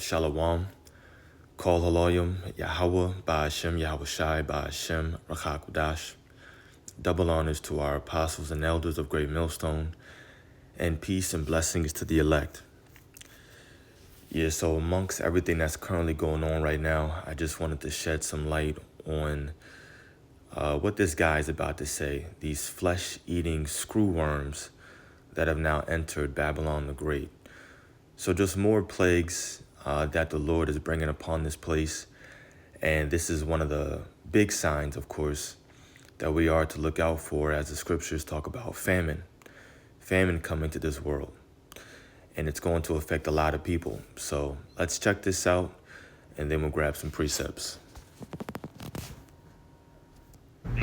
Shalom, Kol Haloyim, Yahweh, Ba'ashem, Yahweh Shai, Ba'ashem, Rachakudash. Double honors to our apostles and elders of Great Millstone, and peace and blessings to the elect. Yeah, so amongst everything that's currently going on right now, I just wanted to shed some light on what this guy is about to say. These flesh-eating screwworms that have now entered Babylon the Great. So just more plagues that the Lord is bringing upon this place. And this is one of the big signs, of course, that we are to look out for as the scriptures talk about famine. Famine coming to this world. And it's going to affect a lot of people. So let's check this out, and then we'll grab some precepts.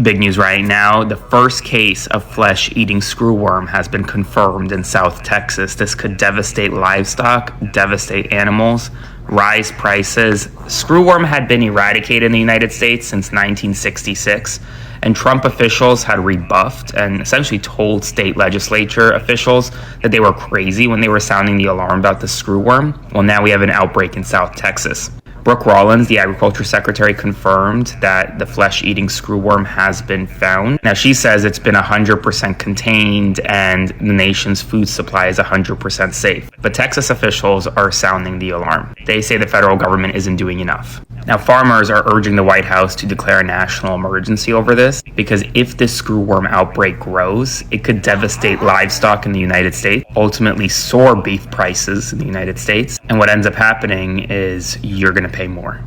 Big news right now, the first case of flesh-eating screwworm has been confirmed in South Texas. This could devastate livestock, devastate animals, rise prices. Screwworm had been eradicated in the United States since 1966, and Trump officials had rebuffed and essentially told state legislature officials that they were crazy when they were sounding the alarm about the screwworm. Well, now we have an outbreak in South Texas. Brooke Rollins, the Agriculture Secretary, confirmed that the flesh-eating screwworm has been found. Now, she says it's been 100% contained and the nation's food supply is 100% safe. But Texas officials are sounding the alarm. They say the federal government isn't doing enough. Now, farmers are urging the White House to declare a national emergency over this because if this screwworm outbreak grows, it could devastate livestock in the United States, ultimately soar beef prices in the United States. And what ends up happening is you're going to pay more.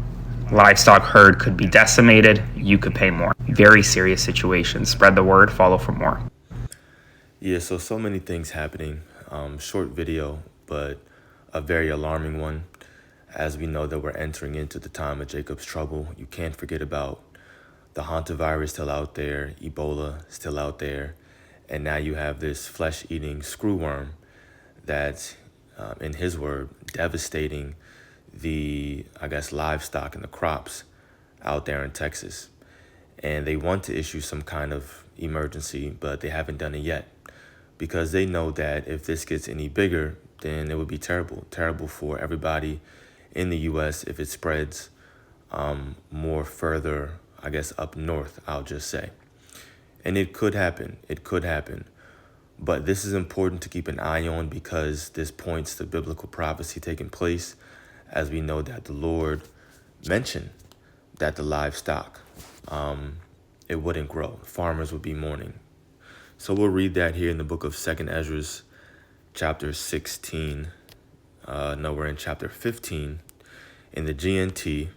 Livestock herd could be decimated. You could pay more. Very serious situation. Spread the word. Follow for more. Yeah, so many things happening. Short video, but a very alarming one. As we know that we're entering into the time of Jacob's trouble, you can't forget about the hantavirus still out there, Ebola still out there, and now you have this flesh-eating screwworm that's, in his word, devastating the, livestock and the crops out there in Texas. And they want to issue some kind of emergency, but they haven't done it yet because they know that if this gets any bigger, then it would be terrible for everybody in the U.S. if it spreads more further, up north, I'll just say. And it could happen. But this is important to keep an eye on because this points to biblical prophecy taking place, as we know that the Lord mentioned that the livestock, it wouldn't grow. Farmers would be mourning. So we'll read that here in the book of 2nd Ezra, chapter 16. We're in chapter 15 in the GNT,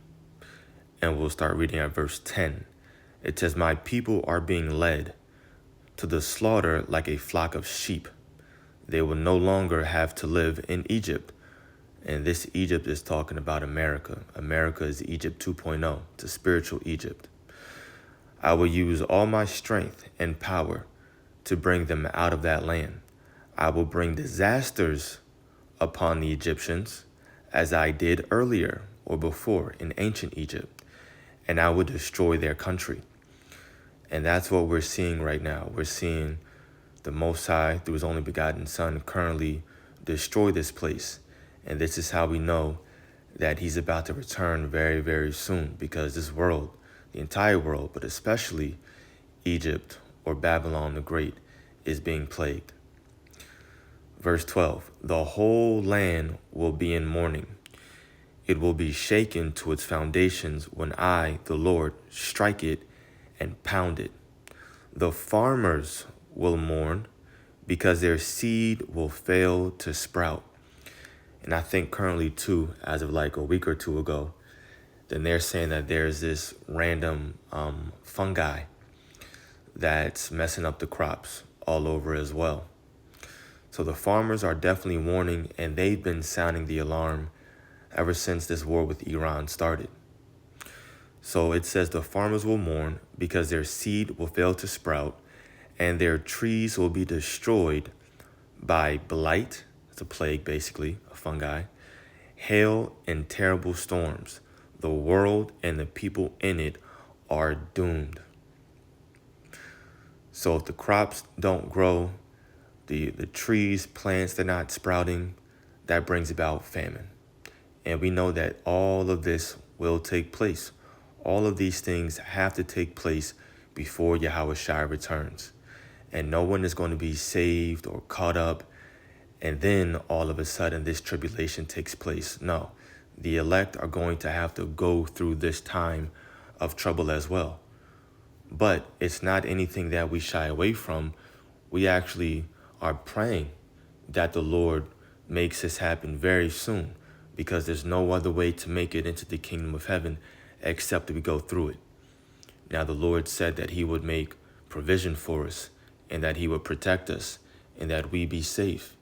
and we'll start reading at verse 10. It says, "My people are being led to the slaughter like a flock of sheep. They will no longer have to live in Egypt." And this Egypt is talking about America. America is Egypt 2.0. It's a spiritual Egypt. "I will use all my strength and power to bring them out of that land. I will bring disasters upon the Egyptians as I did earlier or before in ancient Egypt, and I will destroy their country." And that's what we're seeing right now. We're seeing the Most High, through his only begotten Son, currently destroy this place. And this is how we know that he's about to return very, very soon, because this world, the entire world, but especially Egypt or Babylon the Great, is being plagued. Verse 12, "The whole land will be in mourning. It will be shaken to its foundations when I, the Lord, strike it and pound it. The farmers will mourn because their seed will fail to sprout." And I think currently too, as of like a week or two ago, then they're saying that there's this random fungi that's messing up the crops all over as well. So the farmers are definitely warning, and they've been sounding the alarm ever since this war with Iran started. So it says the farmers will mourn because their seed will fail to sprout, and their trees will be destroyed by blight. It's a plague, basically, a fungi, hail, and terrible storms. The world and the people in it are doomed. So if the crops don't grow, the trees, plants, they're not sprouting, that brings about famine. And we know that all of this will take place. All of these things have to take place before Yahweh Shai returns. And no one is going to be saved or caught up, and then all of a sudden this tribulation takes place. No, the elect are going to have to go through this time of trouble as well. But it's not anything that we shy away from. We actually are praying that the Lord makes this happen very soon, because there's no other way to make it into the kingdom of heaven except that we go through it. Now, the Lord said that he would make provision for us, and that he would protect us, and that we be safe,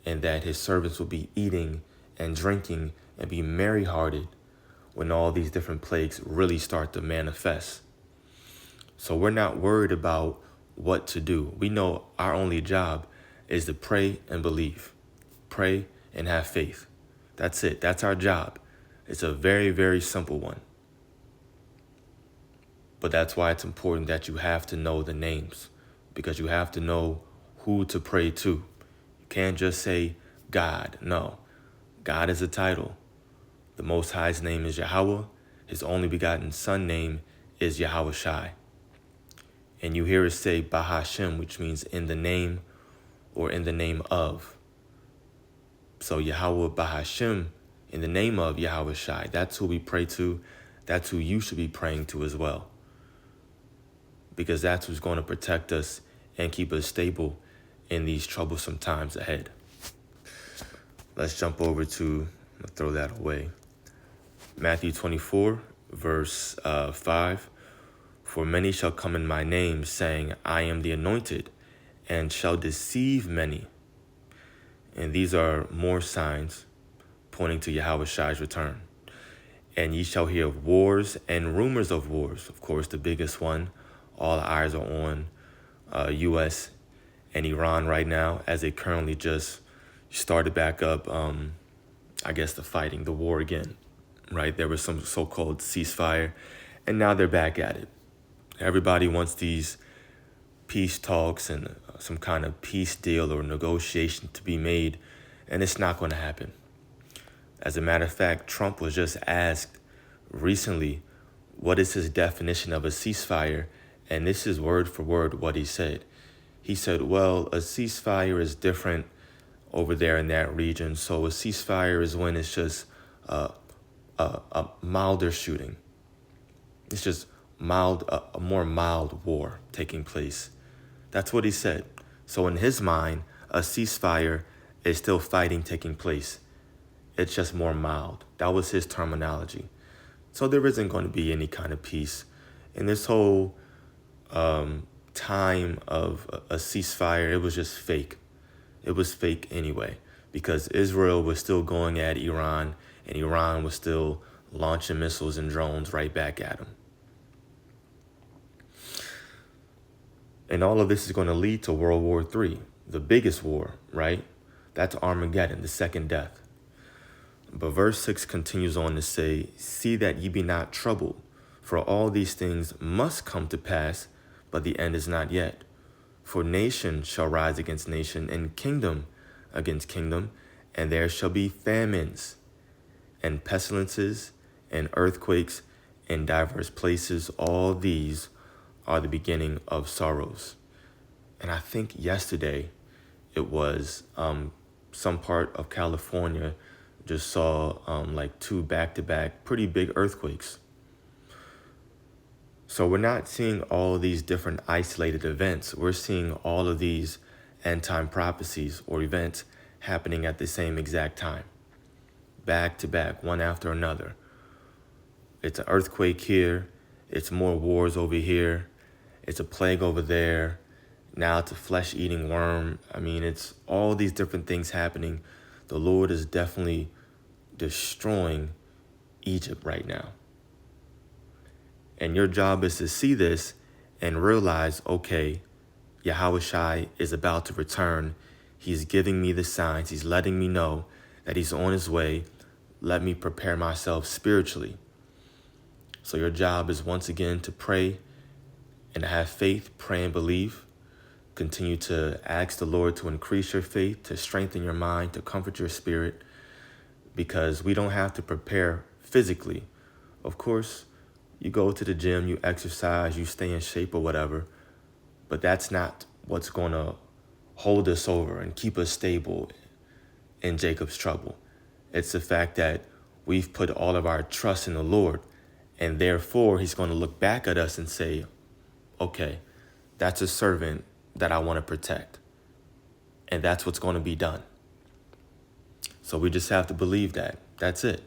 and that his servants will be eating and drinking and be merry-hearted when all these different plagues really start to manifest. So we're not worried about what to do. We know our only job is to pray and believe. Pray and have faith. That's it. That's our job. It's a very, very simple one. But that's why it's important that you have to know the names, because you have to know who to pray to. You can't just say God. No. God is a title. The Most High's name is Yahweh. His only begotten Son name is Yahweh Shai. And you hear us say Bahashem, which means in the name or in the name of. So Yahweh Bahashem, in the name of Yahweh Shai. That's who we pray to. That's who you should be praying to as well, because that's who's going to protect us and keep us stable in these troublesome times ahead. Let's jump over to, throw that away, Matthew 24, verse 5. For many shall come in my name, saying, I am the anointed, and shall deceive many. And these are more signs pointing to Yahweh Shai's return. And ye shall hear of wars and rumors of wars. Of course, the biggest one, all eyes are on U.S. and Iran right now, as they currently just started back up, the fighting, the war again, right? There was some so-called ceasefire, and now they're back at it. Everybody wants these peace talks and some kind of peace deal or negotiation to be made, and it's not going to happen. As a matter of fact, Trump was just asked recently, what is his definition of a ceasefire? And this is word for word what he said. He said, well, a ceasefire is different over there in that region. So a ceasefire is when it's just a milder shooting. It's just a more mild war taking place. That's what he said. So in his mind, a ceasefire is still fighting taking place. It's just more mild. That was his terminology. So there isn't going to be any kind of peace. And this whole time of a ceasefire, it was just fake. It was fake anyway, because Israel was still going at Iran, and Iran was still launching missiles and drones right back at them. And all of this is going to lead to World War III, the biggest war, right? That's Armageddon, the second death. But verse 6 continues on to say, see that ye be not troubled, for all these things must come to pass, but the end is not yet. For nation shall rise against nation, and kingdom against kingdom, and there shall be famines, and pestilences, and earthquakes in diverse places. All these are the beginning of sorrows. And I think yesterday it was some part of California just saw like 2 back-to-back pretty big earthquakes. So we're not seeing all of these different isolated events. We're seeing all of these end-time prophecies or events happening at the same exact time, back to back, one after another. It's an earthquake here. It's more wars over here. It's a plague over there. Now it's a flesh-eating worm. I mean, it's all these different things happening. The Lord is definitely destroying Egypt right now. And your job is to see this and realize, okay, Yahweh Shai is about to return. He's giving me the signs. He's letting me know that he's on his way. Let me prepare myself spiritually. So your job is once again to pray and have faith, pray and believe. Continue to ask the Lord to increase your faith, to strengthen your mind, to comfort your spirit. because we don't have to prepare physically. Of course, you go to the gym, you exercise, you stay in shape or whatever, but that's not what's going to hold us over and keep us stable in Jacob's trouble. It's the fact that we've put all of our trust in the Lord, and therefore he's going to look back at us and say, okay, that's a servant that I want to protect. And that's what's going to be done. So we just have to believe that. That's it.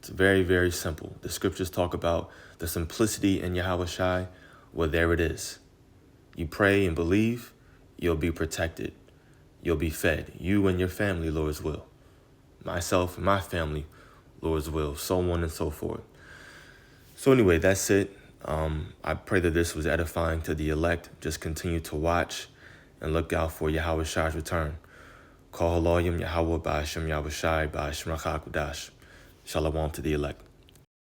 It's very, very simple. The scriptures talk about the simplicity in Yahweh Shai. Well, there it is. You pray and believe, you'll be protected. You'll be fed. You and your family, Lord's will. Myself and my family, Lord's will. So on and so forth. So anyway, that's it. I pray that this was edifying to the elect. Just continue to watch and look out for Yahweh Shai's return. Kol Haloyim Yahweh Ba'ashem Yahweh Shai Ba'ashem Rachak Udash. Shalom to the elect.